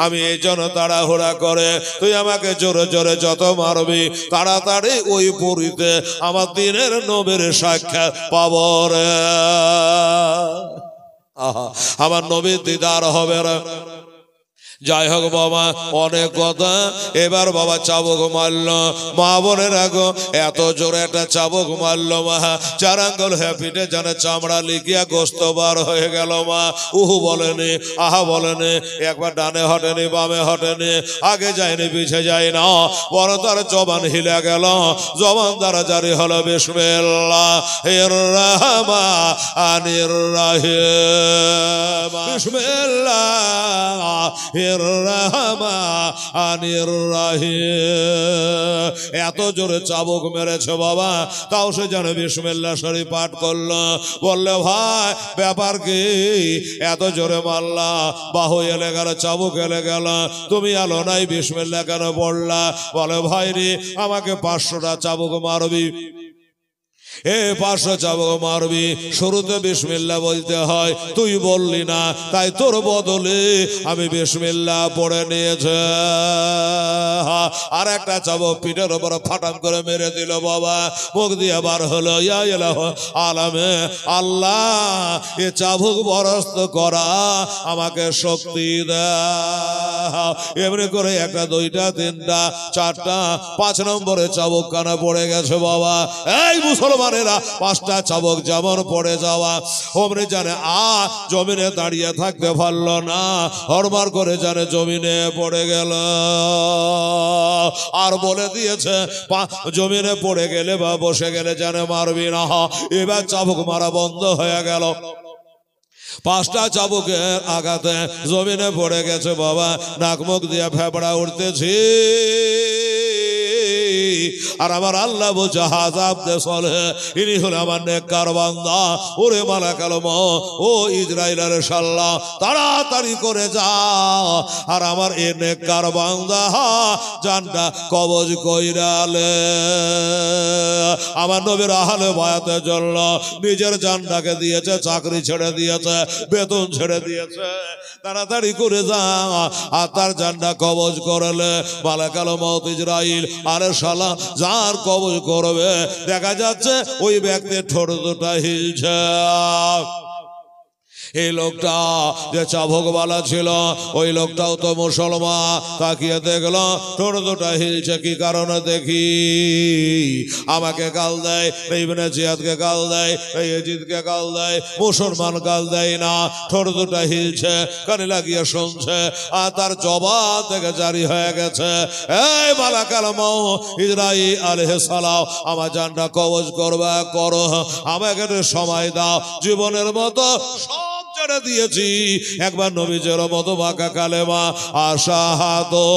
আমি এই জন্য তাড়াহুড়া করে তুই আমাকে জোরে জোরে যত মারবি তাড়াতাড়ি ওই পুরীতে আমার দিনের নবীর সাক্ষাৎ পাব রে, আমার নবীর দিদার হবে রে। যাই হোক বাবা অনেক কথা। এবার বাবা চাবুক মারল, মা বোনের আগো এত জোরে একটা চাবুক মারল মা, 4 আঙ্গুল হ্যাপিটে জানে চামড়া লিখিয়া গোস্ত বার হয়ে গেল মা। উহু বলেনি, আহা বলেনি, একবার ডানে হটেনি বামে হটেনি, আগে যায়নি পিছে যায় না, বড় তার জবান হিলে গেল। জবান দ্বারা জারি হলো বিসমিল্লাহির রহমানির রহিম, বিসমিল্লাহ এত জোরে চাবুক মেরেছে বাবা, তাও সে জানে বিসমিল্লাহ শরীফ পাঠ করলো। বললে ভাই ব্যাপার কি, এত জোরে মারলা, বাহু এলে গেল, চাবুক এলে গেল, তুমি আলো নাই বিসমিল্লাহ কেন পড়লা? বলে ভাই রে আমাকে 500টা চাবুক মারবি, 500 চাবুক মারবি, শুরুতে বিসমিল্লাহ বলতে হয়, তুই বললি না, তাই তোর বদলে আমি বিসমিল্লাহ পড়ে নিয়েছে। আর একটা চাবুক পিঠের উপর ফাটাম করে মেরে দিল বাবা, মুখ দিয়ে বার হলো ইয়া ইলাহু আলামে আল্লাহ, এ চাবুক বরস্ত করা আমাকে শক্তি দাও। এমনি করে 1টা 2টা 3টা 4টা 5 নম্বরে চাবুক কানা পড়ে গেছে বাবা। এই মুসলমান 5টা চাবুক যেমন পড়ে যাওয়া, ওমরে জানে জমিনে দাঁড়িয়ে থাকতে পারলো না, হরবার করে জানে জমিনে পড়ে গেল। আর বলে দিয়েছে জমিনে পড়ে গেলে বা বসে গেলে জানে মারবি না। এবার চাবুক মারা বন্ধ হয়ে গেল। 5টা চাবুকের আঘাতে জমিনে পড়ে গেছে বাবা, নাক মুখ দিয়ে ফেবড়া উঠতেছি। আর আমার আল্লাহ বলছে হাযাব দে সলে ইনি হলো আমার নেককার বান্দা ওরে মালাকুল মউত ও ইসরাইলের শাল্লাহ তাড়াতাড়ি করে যা আর আমার এই নেককার বান্দা জানটা কবজ কইরালে আমার নবীর আহলে বায়াতের জন্য নিজের জানটাকে দিয়েছে চাকরি ছেড়ে দিয়েছে বেতন ছেড়ে দিয়েছে তাড়াতাড়ি করে যা আর তার জানটা কবজ করলে মালাকুল মউত ইসরাইল আরে শালা যার কবজ করবে দেখা যাচ্ছে ওই ব্যক্তির ঠোঁট দুটো হিলছে এই লোকটা যে চাবুকওয়ালা ছিল ওই লোকটাও তো মুসলমান তাকিয়ে দেখলো ঠোঁট দুটো হিলছে কি কারণে দেখি আমাকে গাল দেয় ইবনে জিয়াদকে গাল দেয় ইয়াজিদকে গাল দেয় মুসলমান গাল দেয় না ঠোঁট দুটো হিলছে কানে লাগিয়ে শুনছে আর তার জবাব থেকে জারি হয়ে গেছে এই মালাকুল মউত ইসরাইল আলাইহিস সালাম আমার জানটা কবজ করবে করো আমাকে সময় দাও জীবনের মতো ছেড়ে দিয়েছি একবার নবীজের মতো বাঁকা কালেমা আশহাদু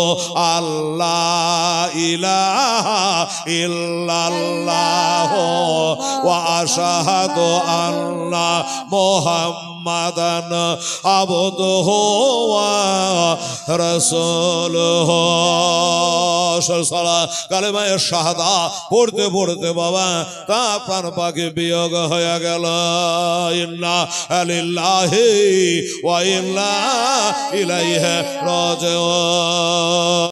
আল্লাহ ইলাহা ইল্লাল্লাহ ওয়া আশহাদু আন্না মুহাম্মাদান আবদুহু ওয়া রাসূলুহু কালেমায়ে শাহাদা পড়তে পড়তে বাবা তা প্রাণ পাখি বিয়োগ হয়ে গেল ইন্না লিল্লাহি ওয়া ইন্না ইলাইহি রাজিউন।